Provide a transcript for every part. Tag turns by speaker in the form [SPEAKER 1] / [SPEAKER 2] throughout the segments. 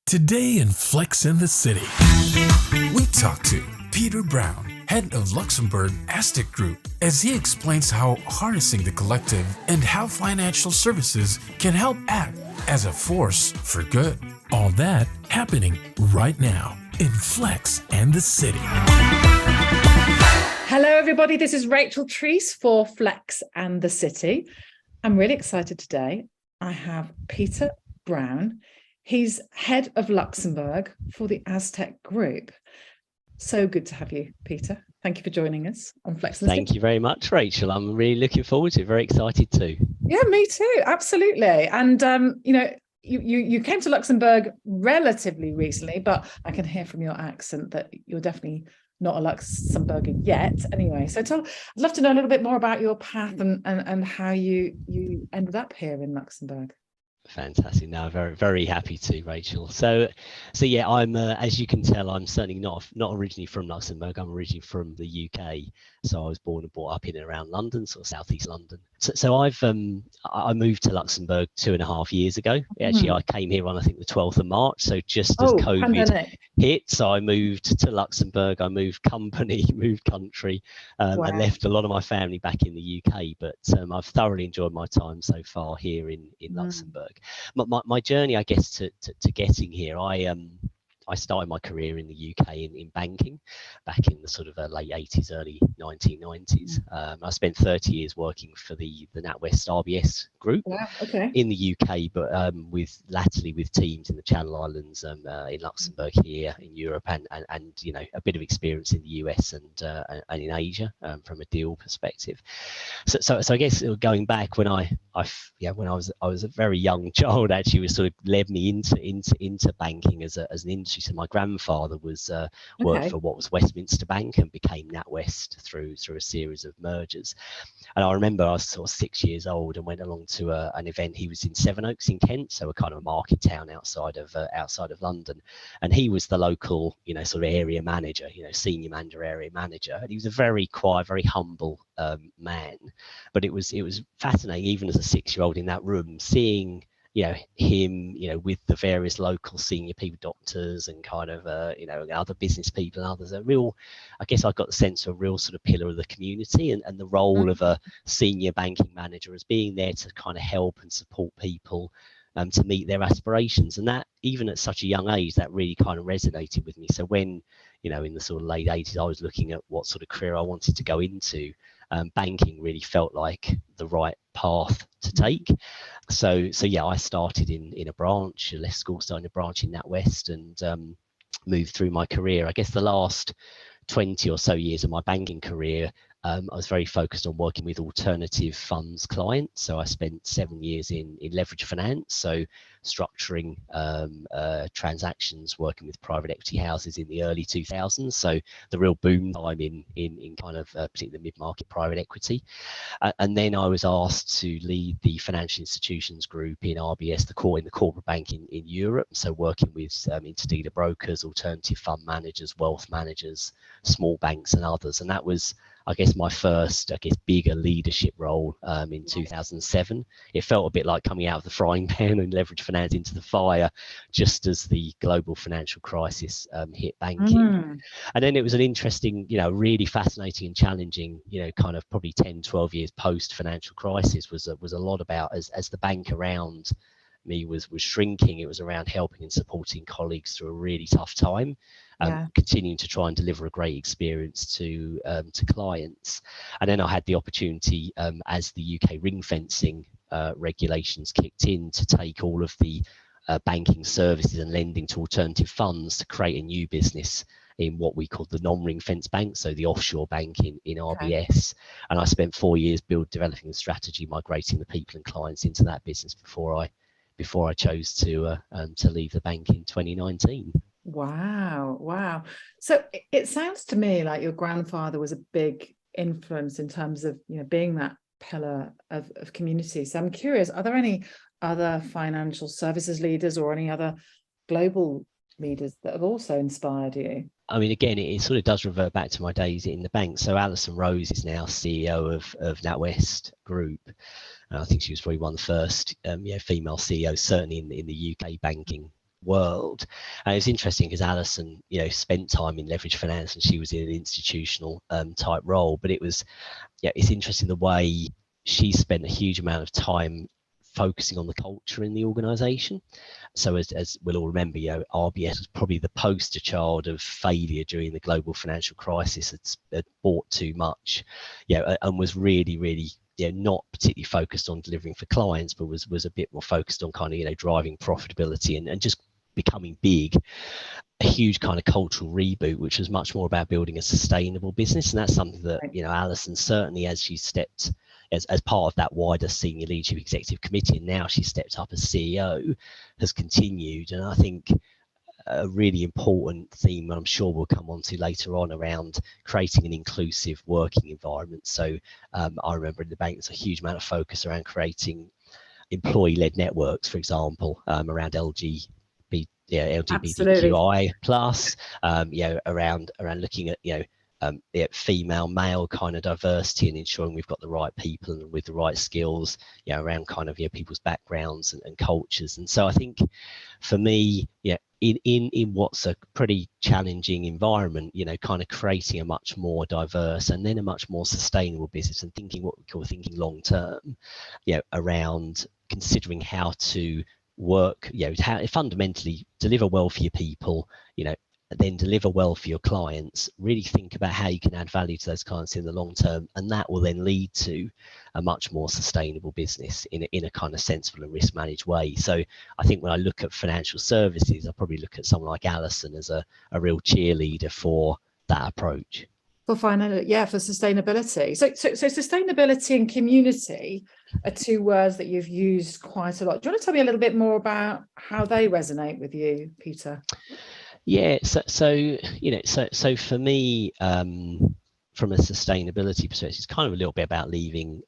[SPEAKER 1] Today in Flex in the City, we talk to Peter Brown, head of Luxembourg Aztec Group, as he explains how harnessing the collective and how financial services can help act as a force for good. All that happening right now in Flex and the City.
[SPEAKER 2] Hello, everybody. This is Rachel Treese for Flex and the City. I'm really excited today. I have Peter Brown. He's head of Luxembourg for the Aztec Group. So good to have you, Peter. Thank you for joining us on Flex and the City.
[SPEAKER 3] Thank you very much, Rachel. I'm really looking forward to it. Very excited too.
[SPEAKER 2] Yeah, me too. Absolutely. And, you came to Luxembourg relatively recently, but I can hear from your accent that you're definitely not a Luxembourger yet. Anyway, so I'd love to know a little bit more about your path and how you ended up here in Luxembourg.
[SPEAKER 3] Fantastic. No, very, very happy to, Rachel. So yeah, I'm as you can tell, I'm certainly not originally from Luxembourg. I'm originally from the UK. So I was born and brought up in and around London, sort of southeast London. So I moved to Luxembourg 2.5 years ago. Actually, I came here on I think the 12th of March. So just as COVID
[SPEAKER 2] pandemic
[SPEAKER 3] hit, so I moved to Luxembourg. I moved company, moved country, and left a lot of my family back in the UK. But I've thoroughly enjoyed my time so far here in Luxembourg. My journey, I guess, to getting here, I started my career in the UK in banking back in the sort of late 80s, early 1990s. I spent 30 years working for the NatWest RBS group in the UK, but latterly with teams in the Channel Islands, in Luxembourg here, in Europe, and you know, a bit of experience in the US and in Asia from a deal perspective. So I guess going back when I was a very young child, actually, was sort of led me into banking as an industry. So my grandfather was worked for what was Westminster Bank and became NatWest through a series of mergers. And I remember I was sort of 6 years old and went along to an event. He was in Sevenoaks in Kent, so a kind of market town outside of London. And he was the local, you know, sort of area manager, you know, senior manager, area manager. And he was a very quiet, very humble man. But it was fascinating, even as a 6-year-old in that room, seeing, you know, him, you know, with the various local senior people, doctors and kind of, you know, other business people and others, I guess I got the sense of a real sort of pillar of the community and the role of a senior banking manager as being there to kind of help and support people to meet their aspirations. And that, even at such a young age, that really kind of resonated with me. So when, you know, in the sort of late 80s, I was looking at what sort of career I wanted to go into, banking really felt like the right path to take. So yeah, I started in a branch, left school, started a branch in NatWest, and moved through my career. I guess the last 20 or so years of my banking career, I was very focused on working with alternative funds clients. So I spent 7 years in leverage finance, so structuring transactions, working with private equity houses in the early 2000s. So the real boom time in kind of particularly the mid-market private equity. And then I was asked to lead the financial institutions group in RBS, in the corporate bank in Europe. So working with interdealer brokers, alternative fund managers, wealth managers, small banks and others. And that was, I guess, my first, bigger leadership role in 2007. It felt a bit like coming out of the frying pan and leverage finance into the fire, just as the global financial crisis hit banking. And then it was an interesting, you know, really fascinating and challenging, you know, kind of probably 10, 12 years post financial crisis was a lot about as the bank around me was shrinking. It was around helping and supporting colleagues through a really tough time. Continuing to try and deliver a great experience to clients. And then I had the opportunity, as the UK ring fencing regulations kicked in, to take all of the banking services and lending to alternative funds to create a new business in what we called the non-ring fence bank, so the offshore bank in RBS. And I spent 4 years developing the strategy, migrating the people and clients into that business before I chose to leave the bank in 2019.
[SPEAKER 2] Wow. So it sounds to me like your grandfather was a big influence in terms of, you know, being that pillar of community. So I'm curious, are there any other financial services leaders or any other global leaders that have also inspired you?
[SPEAKER 3] I mean, again, it sort of does revert back to my days in the bank. So Alison Rose is now CEO of NatWest Group. I think she was probably one of the first female CEOs, certainly in the UK banking world. And it's interesting because Alison, you know, spent time in leverage finance and she was in an institutional type role, but it was, yeah, it's interesting the way she spent a huge amount of time focusing on the culture in the organization. So as we'll all remember, you know, RBS was probably the poster child of failure during the global financial crisis. Had bought too much, you know, and was really, you know, not particularly focused on delivering for clients, but was a bit more focused on kind of, you know, driving profitability and just becoming big. A huge kind of cultural reboot, which was much more about building a sustainable business. And that's something that, you know, Alison, certainly as she stepped as part of that wider senior leadership executive committee, and now she stepped up as CEO, has continued. And I think a really important theme, I'm sure we'll come on to later on, around creating an inclusive working environment. So I remember in the bank, there's a huge amount of focus around creating employee-led networks, for example, around LGBTQI plus, you know, around looking at, you know, female male kind of diversity and ensuring we've got the right people and with the right skills, you know, around kind of, you know, people's backgrounds and cultures. And so I think for me, yeah, in what's a pretty challenging environment, you know, kind of creating a much more diverse and then a much more sustainable business and thinking what we call thinking long term, you know, around considering how to work, you know, how fundamentally deliver well for your people, you know, then deliver well for your clients, really think about how you can add value to those clients in the long term, and that will then lead to a much more sustainable business in a kind of sensible and risk managed way. So I think when I look at financial services, I probably look at someone like Alison as a real cheerleader for that approach.
[SPEAKER 2] For sustainability. So sustainability and community are two words that you've used quite a lot. Do you want to tell me a little bit more about how they resonate with you, Peter?
[SPEAKER 3] Yeah, so you know, so for me, from a sustainability perspective, it's kind of a little bit about leaving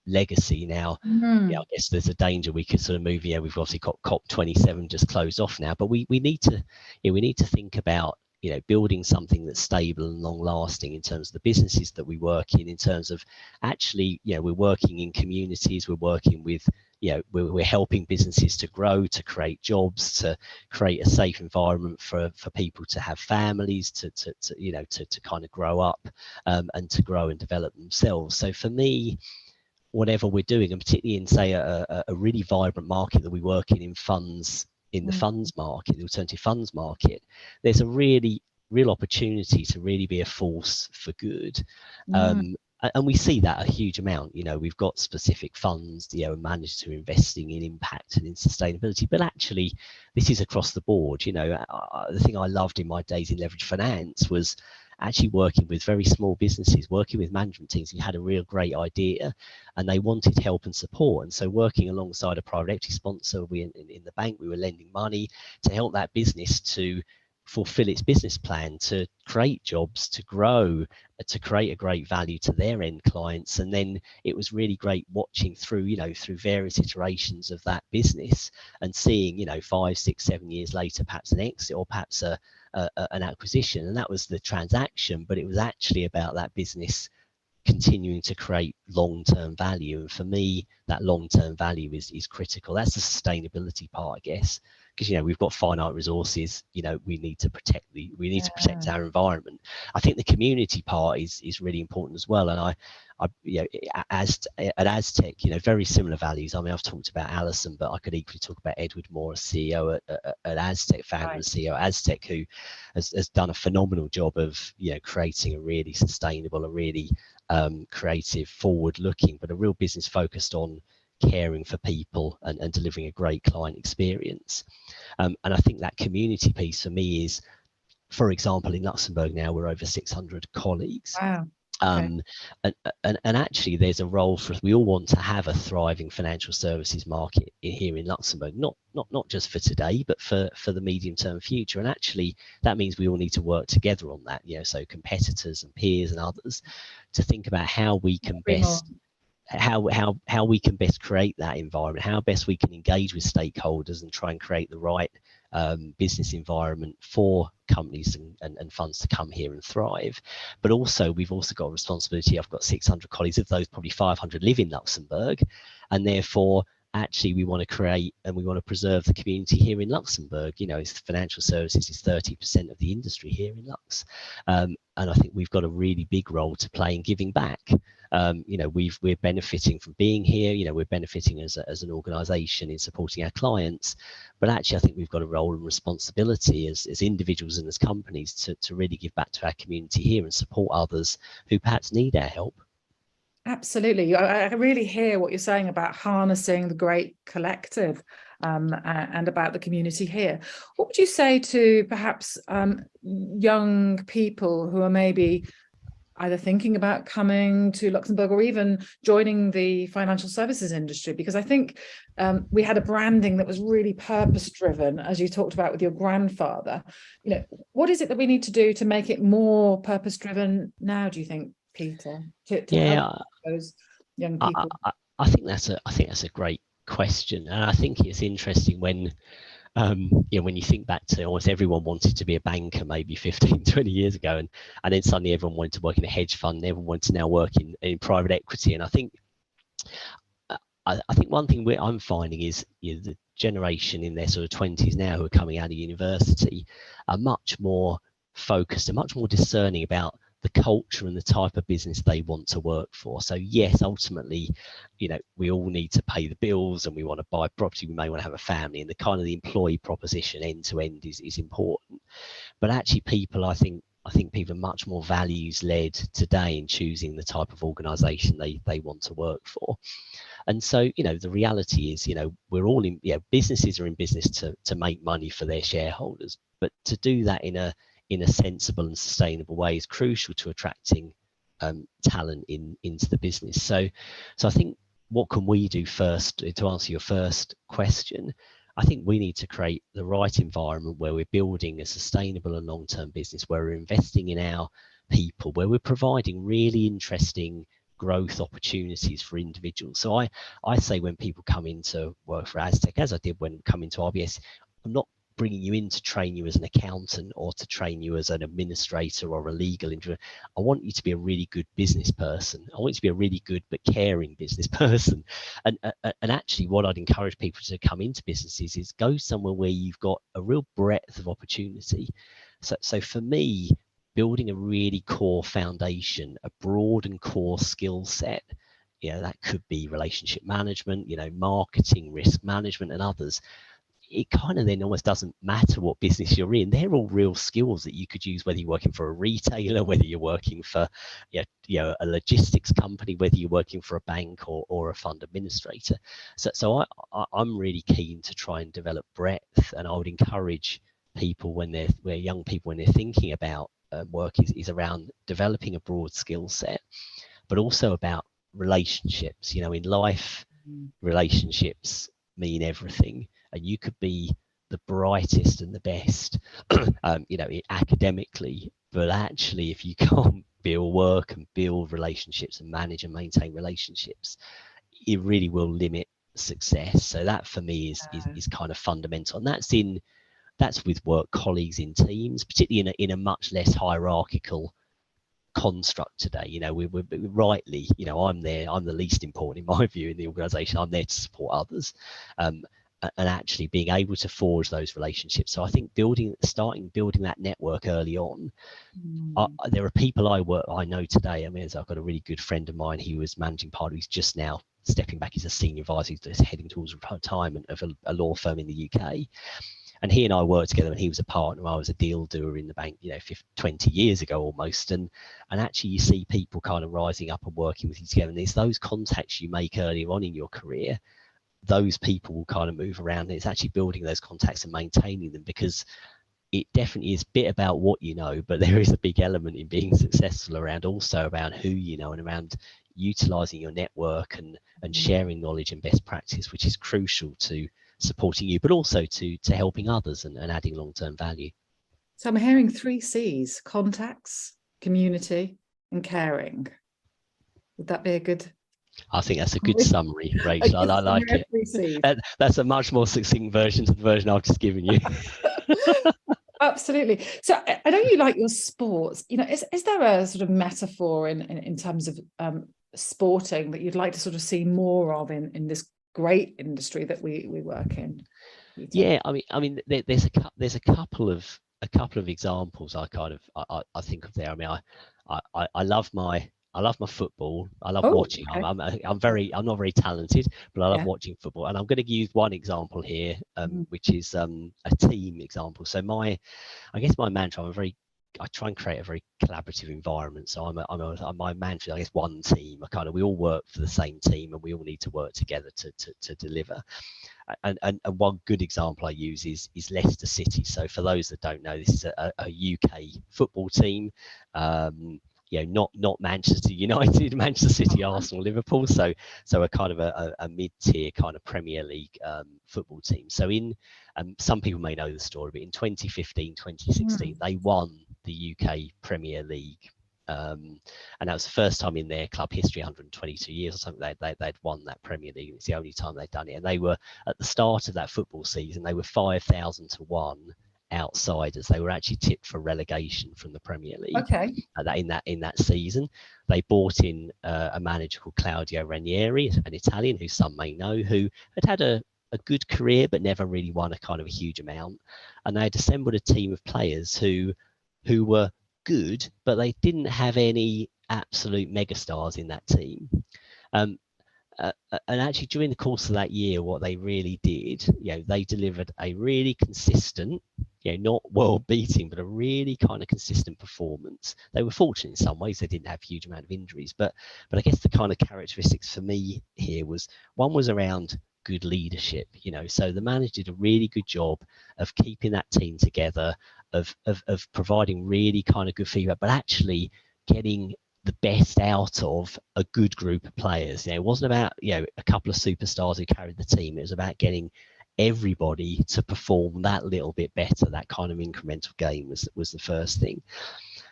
[SPEAKER 3] legacy. Now, yeah, I guess there's a danger we could sort of move. Yeah, we've obviously got COP27 just closed off now, but we need to, yeah, we need to think about, you know, building something that's stable and long lasting in terms of the businesses that we work in terms of actually, you know, we're working in communities, we're working with, you know, we're helping businesses to grow, to create jobs, to create a safe environment for people to have families, to you know, to kind of grow up and to grow and develop themselves. So for me, whatever we're doing, and particularly in, say, a really vibrant market that we work in funds, in the funds market, the alternative funds market, there's a real opportunity to really be a force for good. And we see that a huge amount. You know, we've got specific funds, you know, managers who are investing in impact and in sustainability, but actually this is across the board. You know, the thing I loved in my days in leverage finance was actually working with very small businesses, working with management teams who had a real great idea and they wanted help and support. And so working alongside a private equity sponsor, in the bank, we were lending money to help that business to fulfill its business plan, to create jobs, to grow, to create a great value to their end clients. And then it was really great watching through, you know, through various iterations of that business and seeing, you know, 5, 6, 7 years later, perhaps an exit or perhaps an acquisition. And that was the transaction, but it was actually about that business continuing to create long-term value. And for me, that long-term value is critical. That's the sustainability part, I guess, because, you know, we've got finite resources. You know, we need to protect to protect our environment. I think the community part is really important as well. And I you know, at Aztec, you know, very similar values. I mean, I've talked about Alison, but I could equally talk about Edward Moore, CEO at Aztec, founder and CEO at Aztec, who has done a phenomenal job of, you know, creating a really sustainable, a really creative, forward-looking, but a real business focused on caring for people and delivering a great client experience. And I think that community piece for me is, for example, in Luxembourg now we're over 600 colleagues.
[SPEAKER 2] Wow. Okay.
[SPEAKER 3] And actually there's a role for us. We all want to have a thriving financial services market here in Luxembourg, not just for today, but for the medium term future. And actually that means we all need to work together on that, you know, so competitors and peers and others, to think about how we can best how we can best create that environment, how best we can engage with stakeholders and try and create the right business environment for companies and funds to come here and thrive. But also we've also got a responsibility. I've got 600 colleagues, of those probably 500 live in Luxembourg, and therefore actually we want to create and we want to preserve the community here in Luxembourg. You know, it's financial services is 30% of the industry here in Lux. And I think we've got a really big role to play in giving back. You know, we're benefiting from being here. You know, we're benefiting as an organisation in supporting our clients. But actually, I think we've got a role and responsibility as individuals and as companies to really give back to our community here and support others who perhaps need our help.
[SPEAKER 2] Absolutely. I really hear what you're saying about harnessing the great collective and about the community here. What would you say to perhaps young people who are maybe either thinking about coming to Luxembourg or even joining the financial services industry? Because I think we had a branding that was really purpose-driven, as you talked about with your grandfather. You know, what is it that we need to do to make it more purpose-driven now, do you think, Peter, to help those young people?
[SPEAKER 3] I think that's a great question, and I think it's interesting when when you think back to almost everyone wanted to be a banker maybe 15, 20 years ago, and then suddenly everyone wanted to work in a hedge fund, and everyone wanted to now work in private equity. And I think one thing I'm finding is, you know, the generation in their sort of 20s now who are coming out of university are much more focused and much more discerning about the culture and the type of business they want to work for. So yes, ultimately, you know, we all need to pay the bills and we want to buy property, we may want to have a family, and the kind of the employee proposition end to end is important. But actually I think people are much more values led today in choosing the type of organization they want to work for. And so, you know, the reality is, you know, we're all in, businesses are in business to make money for their shareholders, but to do that in a sensible and sustainable way is crucial to attracting talent into the business. So I think what can we do first, to answer your first question, I think we need to create the right environment where we're building a sustainable and long-term business, where we're investing in our people, where we're providing really interesting growth opportunities for individuals. So I say when people come into work for Aztec, as I did when coming to RBS, I'm not bringing you in to train you as an accountant or to train you as an administrator or a legal engineer. I want you to be a really good business person. I want you to be a really good but caring business person. And actually what I'd encourage people to come into businesses is go somewhere where you've got a real breadth of opportunity. So for me, building a really core foundation, a broad and core skill set, you know, that could be relationship management, you know, marketing, risk management and others. It kind of then almost doesn't matter what business you're in. They're all real skills that you could use, whether you're working for a retailer, whether you're working for a logistics company, whether you're working for a bank or a fund administrator. So I'm really keen to try and develop breadth, and I would encourage people when young people when they're thinking about work is around developing a broad skill set, but also about relationships. You know, in life, relationships mean everything. And you could be the brightest and the best, you know, academically, but actually, if you can't work and build relationships and manage and maintain relationships, it really will limit success. So that for me is kind of fundamental, and that's with work colleagues in teams, particularly in a much less hierarchical construct today. You know, we're rightly, you know, I'm the least important in my view in the organisation. I'm there to support others. And actually being able to forge those relationships. So I think starting building that network early on. There are people I know today. I mean, I've got a really good friend of mine. He was managing partner. He's just now stepping back. He's a senior advisor. He's heading towards retirement of a law firm in the UK. And he and I worked together, and he was a partner. I was a deal doer in the bank, you know, 20 years ago almost. And actually you see people kind of rising up and working with you together. And it's those contacts you make earlier on in your career, those people will kind of move around. And it's actually building those contacts and maintaining them, because it definitely is a bit about what you know, but there is a big element in being successful around who you know, and around utilizing your network and sharing knowledge and best practice, which is crucial to supporting you, but also to helping others and adding long-term value.
[SPEAKER 2] So I'm hearing 3 C's: contacts, community, and caring. Would that be a good...
[SPEAKER 3] I think that's a good summary, Rachel. I like it. That's a much more succinct version to the version I've just given you.
[SPEAKER 2] Absolutely. So I know you like your sports. You know, is there a sort of metaphor in terms of sporting that you'd like to sort of see more of in this great industry that we work in, Peter.
[SPEAKER 3] Yeah, I mean, there's a couple of examples I think of there. I mean, I love my football. I love watching.
[SPEAKER 2] Okay.
[SPEAKER 3] I'm not very talented, but I love
[SPEAKER 2] Yeah.
[SPEAKER 3] watching football. And I'm going to use one example here, which is a team example. So I guess my mantra, I try and create a very collaborative environment. So my mantra, I guess, one team. We all work for the same team, and we all need to work together to deliver. And one good example I use is Leicester City. So for those that don't know, this is a UK football team. Not Manchester United, Manchester City, Arsenal, Liverpool. So a kind of a mid-tier kind of Premier League football team. So some people may know the story, but in 2015, 2016, they won the UK Premier League. And that was the first time in their club history, 122 years or something, they'd won that Premier League. It's the only time they'd done it. And they were, at the start of that football season, they were 5,000 to 1 outsiders. They were actually tipped for relegation from the Premier League.
[SPEAKER 2] Okay.
[SPEAKER 3] In that season, they bought in a manager called Claudio Ranieri, an Italian who some may know, who had a good career but never really won a huge amount. And they had assembled a team of players who were good, but they didn't have any absolute megastars in that team. And actually, during the course of that year, what they really did, they delivered a really consistent, not world-beating, but a really kind of consistent performance. They were fortunate in some ways; they didn't have a huge amount of injuries. But I guess the kind of characteristics for me here was around good leadership. So the manager did a really good job of keeping that team together, of providing really kind of good feedback, but actually getting the best out of a good group of players. It wasn't about a couple of superstars who carried the team. It was about getting everybody to perform that little bit better. That kind of incremental gain was the first thing.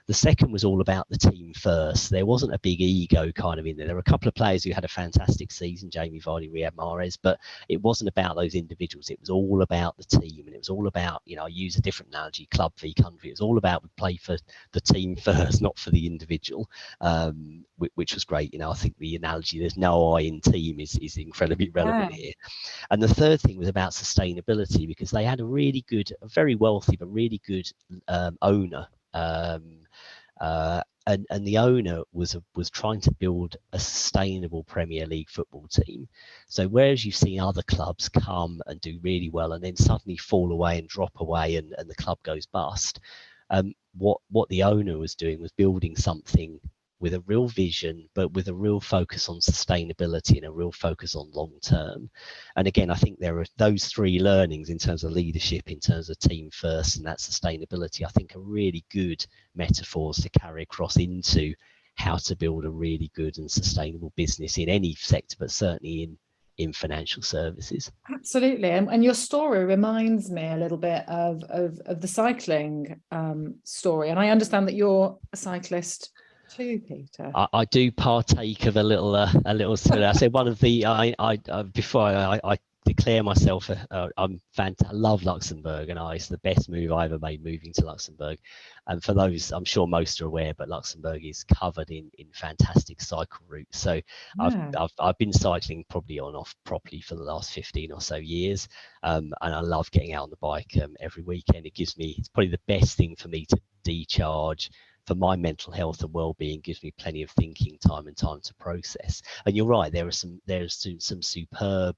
[SPEAKER 3] The second was all about the team first. There wasn't a big ego kind of in there. There were a couple of players who had a fantastic season, Jamie Vardy, Riyad Mahrez, but it wasn't about those individuals. It was all about the team, and it was all about, I use a different analogy, club v country. It was all about we play for the team first, not for the individual, which was great. I think the analogy, there's no I in team, is incredibly relevant here. And the third thing was about sustainability, because they had a very wealthy, but really good owner. And the owner was trying to build a sustainable Premier League football team. So whereas you've seen other clubs come and do really well and then suddenly fall away and drop away and the club goes bust, what the owner was doing was building something with a real vision, but with a real focus on sustainability and a real focus on long term. And again, I think there are those three learnings in terms of leadership, in terms of team first, and that sustainability, I think are really good metaphors to carry across into how to build a really good and sustainable business in any sector, but certainly in financial services.
[SPEAKER 2] Absolutely. And your story reminds me a little bit of the cycling story. And I understand that you're a cyclist too, Peter.
[SPEAKER 3] I do partake of a little. I said one of the. Before I declare myself, I'm fantastic. I love Luxembourg, and it's the best move I ever made, moving to Luxembourg. And for those, I'm sure most are aware, but Luxembourg is covered in fantastic cycle routes. So I've been cycling probably on off properly for the last 15 or so years, and I love getting out on the bike every weekend. It's probably the best thing for me to decharge. For my mental health and well-being, gives me plenty of thinking time and time to process. And you're right, there's some superb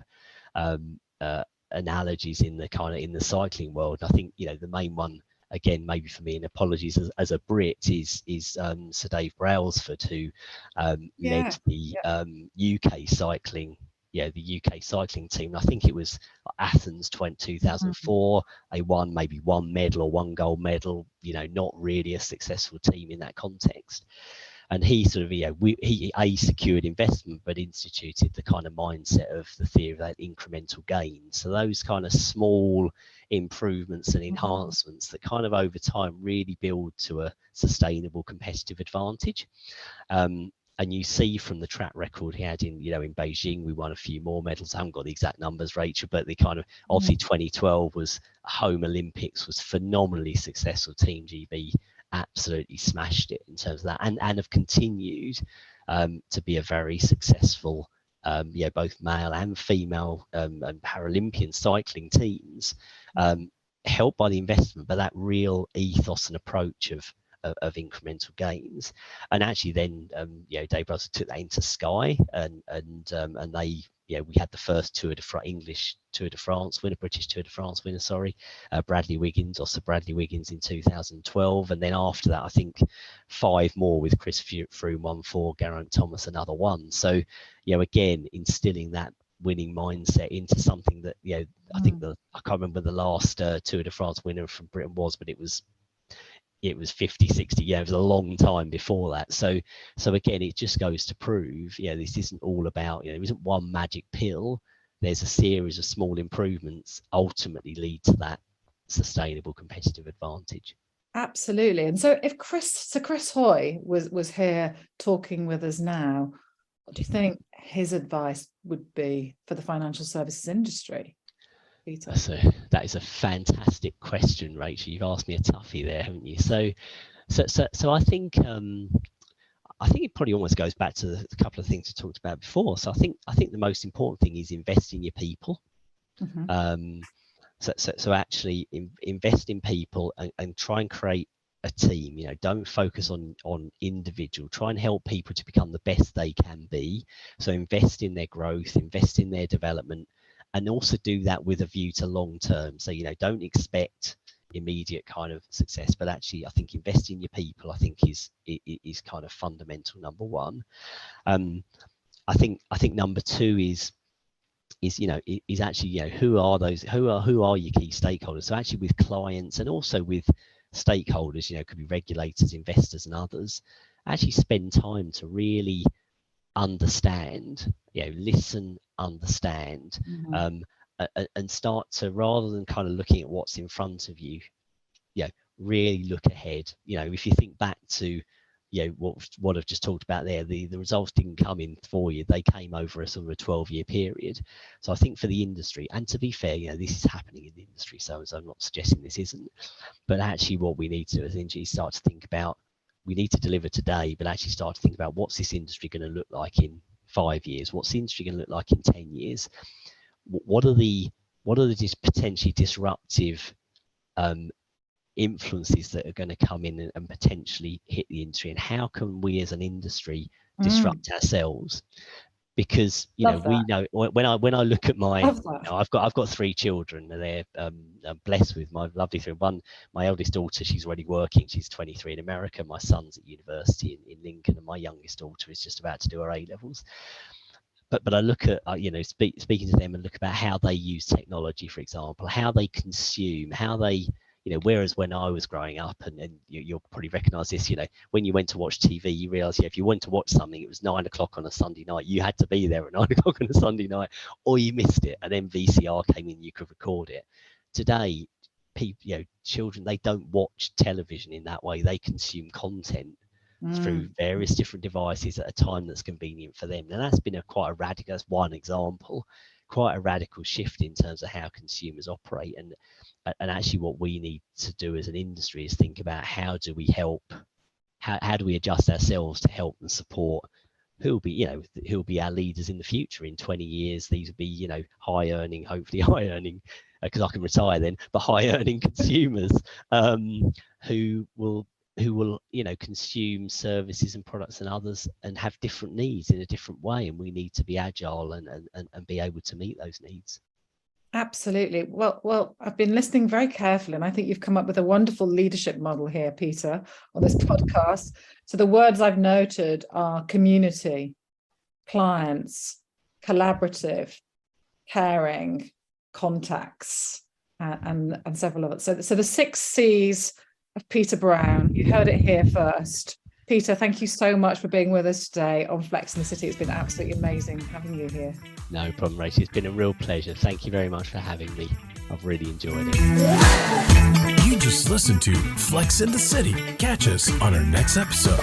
[SPEAKER 3] analogies in the cycling world. And I think the main one, again, maybe for me, and apologies as a Brit, is Sir Dave Brailsford, who led the UK cycling. The UK cycling team. I think it was Athens 2004. They won maybe one medal or one gold medal. Not really a successful team in that context. And he he secured investment, but instituted the kind of mindset of the theory of that incremental gain. So those kind of small improvements and enhancements that kind of over time really build to a sustainable competitive advantage. And you see from the track record he had in Beijing, we won a few more medals. I haven't got the exact numbers, Rachel, but the kind of obviously 2012 was home Olympics, was phenomenally successful. Team GB absolutely smashed it in terms of that, and have continued to be a very successful both male and female and Paralympian cycling teams, helped by the investment, but that real ethos and approach of incremental gains. And actually then Dave Russell took that into Sky, and they we had the first English Tour de France winner, British Tour de France winner, Bradley Wiggins in 2012, and then after that I think 5 more with Chris Froome, 1 4, Geraint Thomas another 1. So again, instilling that winning mindset into something that I think I can't remember the last Tour de France winner from Britain was, but it was 50, 60, it was a long time before that. So again, it just goes to prove, this isn't all about, there isn't one magic pill. There's a series of small improvements ultimately lead to that sustainable competitive advantage.
[SPEAKER 2] Absolutely. And so if Chris Hoy was here talking with us now, what do you think his advice would be for the financial services industry? Peter?
[SPEAKER 3] That is a fantastic question, Rachel. You've asked me a toughie there, haven't you? So I think it probably almost goes back to the couple of things we talked about before. So I think the most important thing is invest in your people. Mm-hmm. So actually invest in people and try and create a team. Don't focus on individual. Try and help people to become the best they can be. So invest in their growth, invest in their development, and also do that with a view to long term. So don't expect immediate kind of success, but actually I think investing in your people, I think is kind of fundamental, number one. I think number two is actually who are your key stakeholders. So actually with clients and also with stakeholders, could be regulators, investors and others, actually spend time to really understand, listen, understand, mm-hmm. And start to, rather than kind of looking at what's in front of you, really look ahead. If you think back to what I've just talked about there, the results didn't come in 4 years, they came over a sort of a 12-year period. So I think for the industry, and to be fair, this is happening in the industry, so I'm not suggesting this isn't, but actually what we need to do as an industry is start to think about, we need to deliver today, but actually start to think about what's this industry going to look like in 5 years? What's the industry going to look like in 10 years? What are the potentially disruptive influences that are going to come in and potentially hit the industry? And how can we as an industry disrupt ourselves? Because we know, when I look at I've got 3 children, and they're I'm blessed with my lovely 3. My eldest daughter, she's already working, she's 23 in America. My son's at university in Lincoln, and my youngest daughter is just about to do her A-levels. But I look at speaking to them and look about how they use technology, for example, how they consume, how they whereas when I was growing up, and you'll probably recognize this, when you went to watch TV, you realize if you went to watch something, it was 9 o'clock on a Sunday night, you had to be there at 9 o'clock on a Sunday night, or you missed it, and then VCR came in, you could record it. Today, people, children, they don't watch television in that way. They consume content through various different devices at a time that's convenient for them. And that's been that's one example, quite a radical shift in terms of how consumers operate. And actually what we need to do as an industry is think about how do we adjust ourselves to help and support who'll be our leaders in the future. In 20 years, these will be, hopefully high earning, because I can retire then, but high earning consumers who will consume services and products and others and have different needs in a different way. And we need to be agile and be able to meet those needs.
[SPEAKER 2] Absolutely. Well, I've been listening very carefully, and I think you've come up with a wonderful leadership model here, Peter, on this podcast. So the words I've noted are community, clients, collaborative, caring, contacts, and several others. So the 6 C's of Peter Brown. You heard it here first. Peter, thank you so much for being with us today on Flex in the City. It's been absolutely amazing having you here.
[SPEAKER 3] No problem, Rachel. It's been a real pleasure. Thank you very much for having me. I've really enjoyed it.
[SPEAKER 1] You just listened to Flex in the City. Catch us on our next episode.